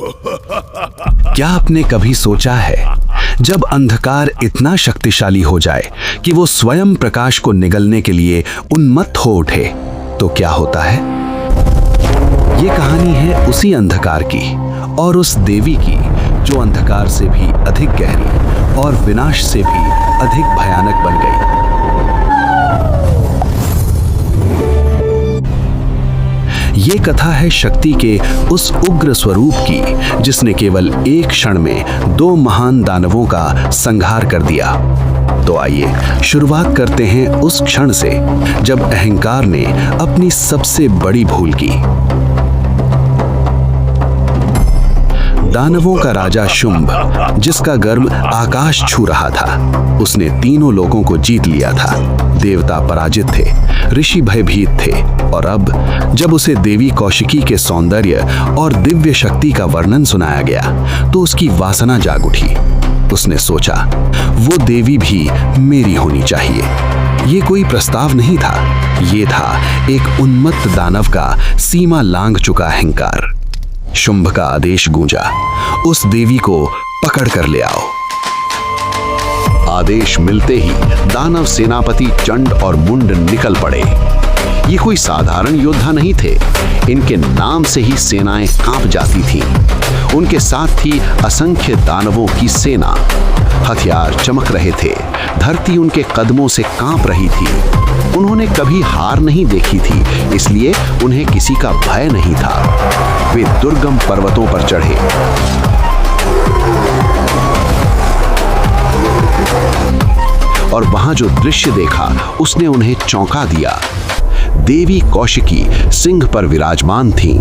क्या आपने कभी सोचा है, जब अंधकार इतना शक्तिशाली हो जाए कि वो स्वयं प्रकाश को निगलने के लिए उन्मत्त हो उठे, तो क्या होता है? ये कहानी है उसी अंधकार की और उस देवी की जो अंधकार से भी अधिक गहरी और विनाश से भी अधिक भयानक बन गई। ये कथा है शक्ति के उस उग्र स्वरूप की जिसने केवल एक क्षण में 2 महान दानवों का संहार कर दिया। तो आइए शुरुआत करते हैं उस क्षण से जब अहंकार ने अपनी सबसे बड़ी भूल की। दानवों का राजा शुंभ, जिसका गर्व आकाश छू रहा था, उसने तीनों लोगों को जीत लिया था। देवता पराजित थे, ऋषि भयभीत थे, और अब जब उसे देवी कौशिकी के सौंदर्य और दिव्य शक्ति का वर्णन सुनाया गया तो उसकी वासना जाग उठी। उसने सोचा, वो देवी भी मेरी होनी चाहिए। ये कोई प्रस्ताव नहीं था, ये था एक उन्मत्त दानव का सीमा लांघ चुका अहंकार। शुंभ का आदेश गूंजा, उस देवी को पकड़ कर ले आओ। आदेश मिलते ही दानव सेनापति चंड और मुंड निकल पड़े। ये कोई साधारण योद्धा नहीं थे, इनके नाम से ही सेनाएं कांप जाती थीं। उनके साथ थी असंख्य दानवों की सेना। हथियार चमक रहे थे, धरती उनके कदमों से कांप रही थी। उन्होंने कभी हार नहीं देखी थी, इसलिए उन्हें किसी का भय नहीं था। वे दुर्गम पर्वतों पर चढ़े, और वहां जो दृश्य देखा उसने उन्हें चौंका दिया। देवी कौशिकी सिंह पर विराजमान थीं।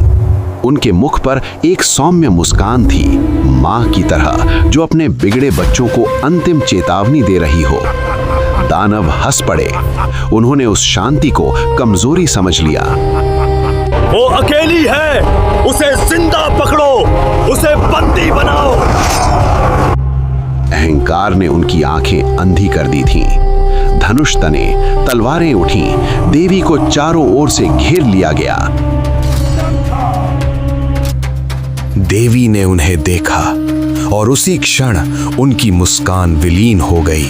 उनके मुख पर एक सौम्य मुस्कान थी, मां की तरह जो अपने बिगड़े बच्चों को अंतिम चेतावनी दे रही हो। दानव हंस पड़े। उन्होंने उस शांति को कमजोरी समझ लिया। वो अकेली है, उसे जिंदा पकड़ो, उसे बंदी बनाओ। अहंकार ने उनकी आंखें अंधी कर दी थीं। धनुष तने, तलवारें उठी, देवी को चारों ओर से घेर लिया गया। देवी ने उन्हें देखा और उसी क्षण उनकी मुस्कान विलीन हो गई।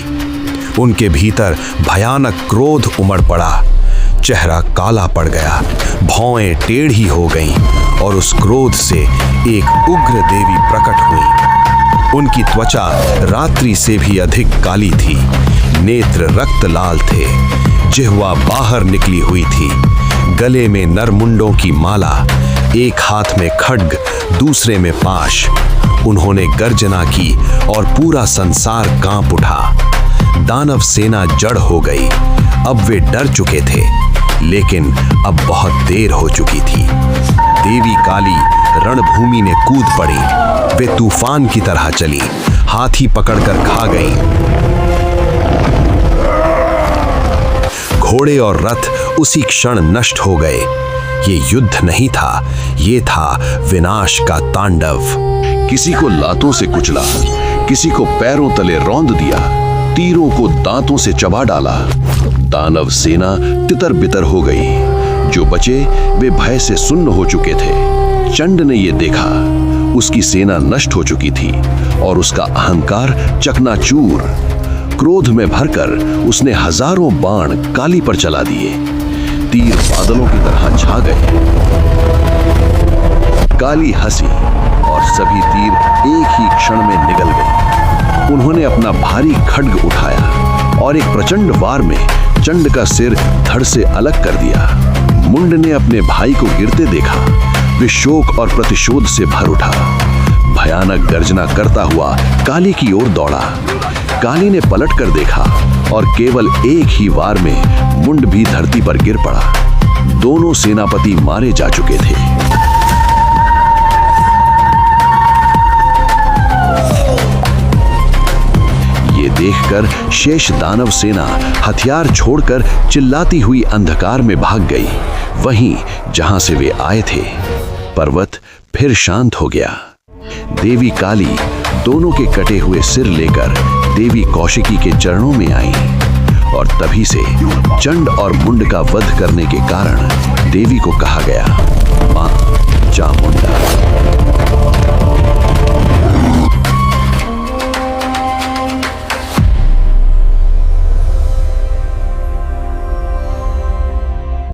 उनके भीतर भयानक क्रोध उमड़ पड़ा। चेहरा काला पड़ गया, भौएं टेढ़ी हो गईं और उस क्रोध से एक उग्र देवी प्रकट हुई। उनकी त्वचा रात्रि से भी अधिक काली थी, नेत्र रक्त लाल थे, जिह्वा बाहर निकली हुई थी, गले में नरमुंडों की माला, एक हाथ में खड्ग, दूसरे में पाश। उन्होंने गर्जना की और पूरा संसार कांप उठा। दानव सेना जड़ हो गई। अब वे डर चुके थे, लेकिन अब बहुत देर हो चुकी थी। देवी काली रणभूमि में कूद पड़ी। वे तूफान की तरह चली, हाथी पकड़कर खा गईं। घोड़े और रथ उसी क्षण नष्ट हो गए। ये युद्ध नहीं था, ये था विनाश का तांडव। किसी को लातों से कुचला, किसी को पैरों तले रौंद दिया, तीरों को दांतों से चबा डाला। दानव सेना तितर बितर हो गई। जो बचे वे भय से सुन्न हो चुके थे। चंड ने ये देखा, उसकी सेना नष्ट हो चुकी थी और उसका अहंकार चकनाचूर। क्रोध में भरकर उसने हजारों बाण काली पर चला दिए। तीर बादलों की तरह छा गए। काली हंसी और सभी तीर एक ही क्षण में निगल गए। उन्होंने अपना भारी खड्ग उठाया और एक प्रचंड वार में चंड का सिर धड़ से अलग कर दिया। मुंड ने अपने भाई को गिरते देखा। वे शोक और प्रतिशोध से भर उठा। भयानक गर्जना करता हुआ काली की ओर दौड़ा। काली ने पलट कर देखा और केवल एक ही वार में मुंड भी धरती पर गिर पड़ा। दोनों सेनापति मारे जा चुके थे। ये देखकर शेष दानव सेना हथियार छोड़कर चिल्लाती हुई अंधकार में भाग गई, वहीं जहां से वे आए थे। पर्वत फिर शांत हो गया। देवी काली दोनों के कटे हुए सिर लेकर देवी कौशिकी के चरणों में आई और तभी से चंड और मुंड का वध करने के कारण देवी को कहा गया मां चामुंडा।